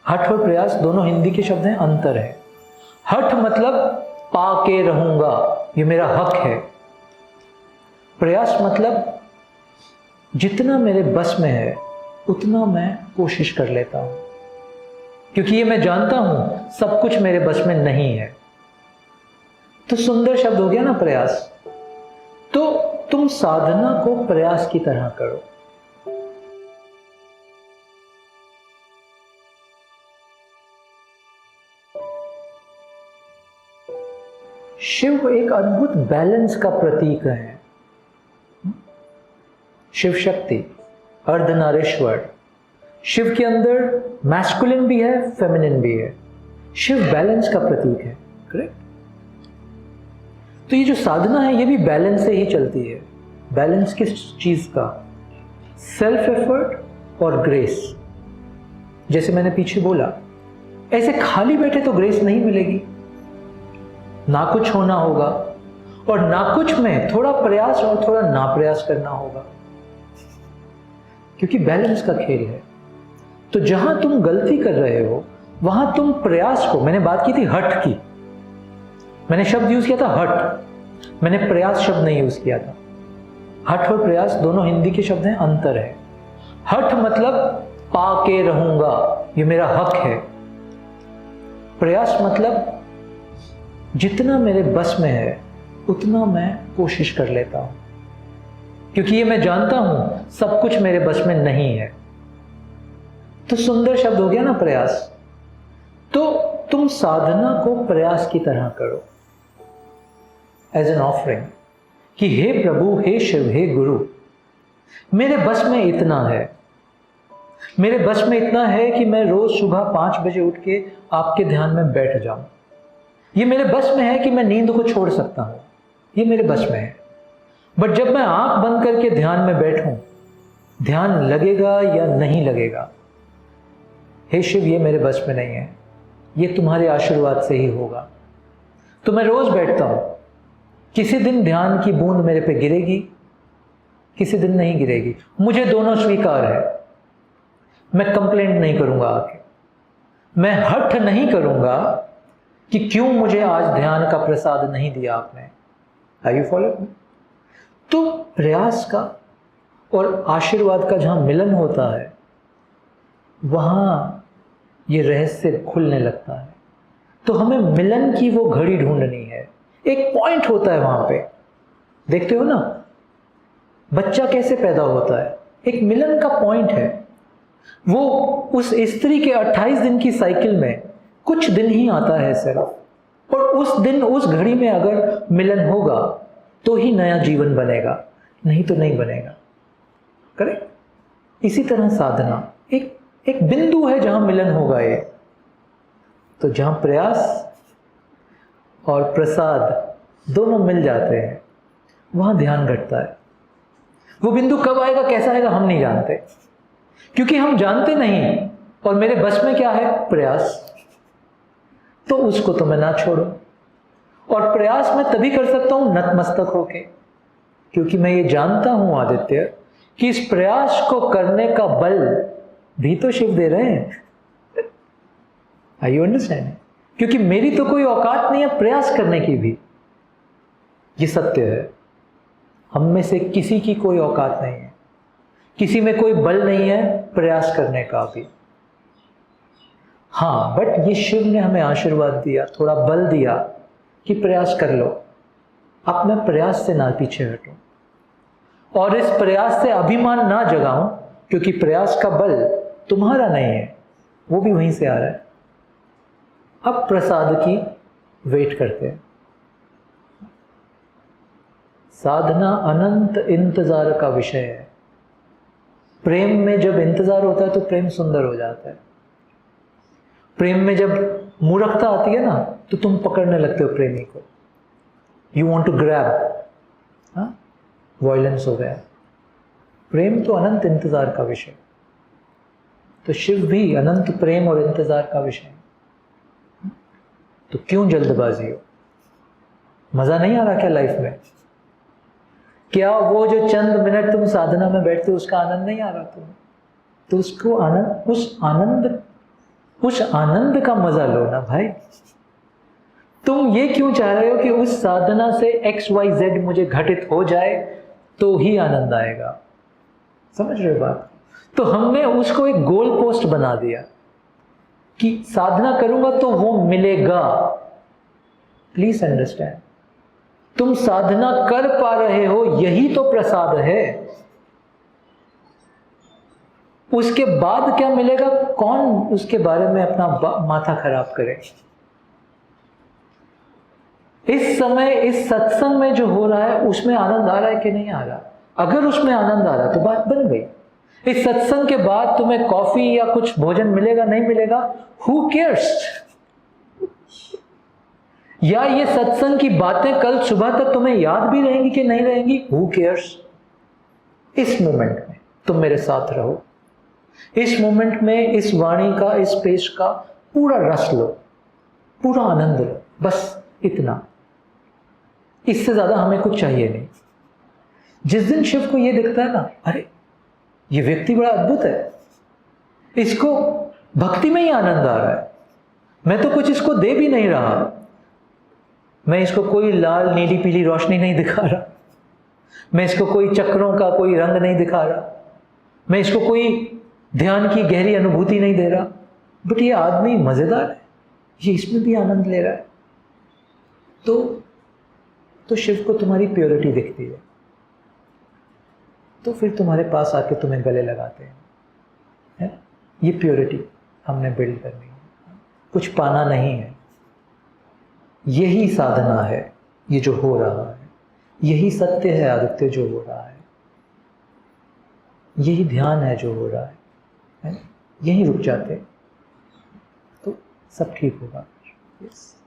हठ और प्रयास दोनों हिंदी के शब्द हैं, अंतर है। हठ मतलब पा के रहूंगा, ये मेरा हक है। प्रयास मतलब जितना मेरे बस में है उतना मैं कोशिश कर लेता हूं, क्योंकि ये मैं जानता हूं सब कुछ मेरे बस में नहीं है। तो सुंदर शब्द हो गया ना प्रयास। तो तुम साधना को प्रयास की तरह करो। शिव एक अद्भुत बैलेंस का प्रतीक है। शिव शक्ति, अर्धनारीश्वर। शिव के अंदर मैस्कुलिन भी है, फेमिनिन भी है। शिव बैलेंस का प्रतीक है, करेक्ट। तो ये जो साधना है ये भी बैलेंस से ही चलती है। बैलेंस किस चीज का? सेल्फ एफर्ट और ग्रेस। जैसे मैंने पीछे बोला, ऐसे खाली बैठे तो ग्रेस नहीं मिलेगी, ना कुछ होना होगा, और ना कुछ में थोड़ा प्रयास और थोड़ा ना प्रयास करना होगा, क्योंकि बैलेंस का खेल है। तो जहां तुम गलती कर रहे हो वहां तुम प्रयास को, मैंने बात की थी हठ की, मैंने शब्द यूज किया था हठ, मैंने प्रयास शब्द नहीं यूज किया था। हठ और प्रयास दोनों हिंदी के शब्द हैं, अंतर है। हठ मतलब पा के रहूंगा, ये मेरा हक है। प्रयास मतलब जितना मेरे बस में है उतना मैं कोशिश कर लेता हूं, क्योंकि ये मैं जानता हूं सब कुछ मेरे बस में नहीं है। तो सुंदर शब्द हो गया ना प्रयास। तो तुम साधना को प्रयास की तरह करो, एज एन ऑफरिंग, कि हे प्रभु, हे शिव, हे गुरु, मेरे बस में इतना है, मेरे बस में इतना है कि मैं रोज सुबह 5 बजे उठ के आपके ध्यान में बैठ जाऊं। ये मेरे बस में है कि मैं नींद को छोड़ सकता हूं, ये मेरे बस में है। बट जब मैं आंख बंद करके ध्यान में बैठूं, ध्यान लगेगा या नहीं लगेगा, हे शिव ये मेरे बस में नहीं है, ये तुम्हारे आशीर्वाद से ही होगा। तो मैं रोज बैठता हूं, किसी दिन ध्यान की बूंद मेरे पे गिरेगी, किसी दिन नहीं गिरेगी, मुझे दोनों स्वीकार है। मैं कंप्लेंट नहीं करूंगा आके, मैं हठ नहीं करूंगा कि क्यों मुझे आज ध्यान का प्रसाद नहीं दिया आपने। Are you follow me? तो प्रयास का और आशीर्वाद का जहां मिलन होता है वहां ये रहस्य खुलने लगता है। तो हमें मिलन की वो घड़ी ढूंढनी है, एक पॉइंट होता है वहां पे। देखते हो ना, बच्चा कैसे पैदा होता है, एक मिलन का पॉइंट है। वो उस स्त्री के 28 दिन की साइकिल में कुछ दिन ही आता है सिर्फ, और उस दिन उस घड़ी में अगर मिलन होगा तो ही नया जीवन बनेगा, नहीं तो नहीं बनेगा। करेक्ट। इसी तरह साधना एक बिंदु है जहां मिलन होगा। ये तो जहां प्रयास और प्रसाद दोनों मिल जाते हैं वहां ध्यान घटता है। वो बिंदु कब आएगा, कैसा आएगा, हम नहीं जानते, क्योंकि हम जानते नहीं, और मेरे बस में क्या है, प्रयास। तो उसको तो मैं ना छोड़ूं, और प्रयास मैं तभी कर सकता हूं नतमस्तक होके, क्योंकि मैं ये जानता हूं आदित्य कि इस प्रयास को करने का बल भी तो शिव दे रहे हैं। आई यू अंडरस्टैंड? क्योंकि मेरी तो कोई औकात नहीं है प्रयास करने की भी, ये सत्य है। हम में से किसी की कोई औकात नहीं है, किसी में कोई बल नहीं है प्रयास करने का भी। हाँ, बट ये शिव ने हमें आशीर्वाद दिया, थोड़ा बल दिया कि प्रयास कर लो। अब मैं प्रयास से ना पीछे हटूं, और इस प्रयास से अभिमान ना जगाऊं, क्योंकि प्रयास का बल तुम्हारा नहीं है, वो भी वहीं से आ रहा है। अब प्रसाद की वेट करते हैं। साधना अनंत इंतजार का विषय है। प्रेम में जब इंतजार होता है तो प्रेम सुंदर हो जाता है। प्रेम में जब मूर्खता आती है ना तो तुम पकड़ने लगते हो प्रेमी को, you want to grab, violence हो गया। प्रेम तो अनंत इंतजार का विषय, तो शिव भी अनंत प्रेम और इंतजार का विषय। तो क्यों जल्दबाजी हो? मजा नहीं आ रहा क्या लाइफ में? क्या वो जो चंद मिनट तुम साधना में बैठते हो उसका आनंद नहीं आ रहा तुम्हें? तो उसको आनंद, उस आनंद का मजा लो ना भाई। तुम ये क्यों चाह रहे हो कि उस साधना से XYZ मुझे घटित हो जाए तो ही आनंद आएगा? समझ रहे हो बात? तो हमने उसको एक गोल पोस्ट बना दिया कि साधना करूंगा तो वो मिलेगा। प्लीज अंडरस्टैंड, तुम साधना कर पा रहे हो यही तो प्रसाद है। उसके बाद क्या मिलेगा, कौन उसके बारे में अपना माथा खराब करे। इस समय इस सत्संग में जो हो रहा है उसमें आनंद आ रहा है कि नहीं आ रहा? अगर उसमें आनंद आ रहा है तो बात बन गई। इस सत्संग के बाद तुम्हें कॉफी या कुछ भोजन मिलेगा नहीं मिलेगा, हु केयर्स? या ये सत्संग की बातें कल सुबह तक तुम्हें याद भी रहेंगी कि नहीं रहेंगी, हु केयर्स? इस मोमेंट में तुम मेरे साथ रहो, इस मोमेंट में इस वाणी का, इस पेश का पूरा रस लो, पूरा आनंद लो, बस इतना। इससे ज्यादा हमें कुछ चाहिए नहीं। जिस दिन शिव को यह दिखता है ना, अरे ये व्यक्ति बड़ा अद्भुत है, इसको भक्ति में ही आनंद आ रहा है, मैं तो कुछ इसको दे भी नहीं रहा, मैं इसको कोई लाल नीली पीली रोशनी नहीं दिखा रहा, मैं इसको कोई चक्रों का कोई रंग नहीं दिखा रहा, मैं इसको कोई ध्यान की गहरी अनुभूति नहीं दे रहा, बट ये आदमी मजेदार है, ये इसमें भी आनंद ले रहा है। तो शिव को तुम्हारी प्योरिटी दिखती है, तो फिर तुम्हारे पास आके तुम्हें गले लगाते हैं, है? ये प्योरिटी हमने बिल्ड करनी है, कुछ पाना नहीं है। यही साधना है, ये जो हो रहा है, यही सत्य है आदित्य जो हो रहा है, यही ध्यान है जो हो रहा है? यहीं रुक जाते तो सब ठीक होगा। यस।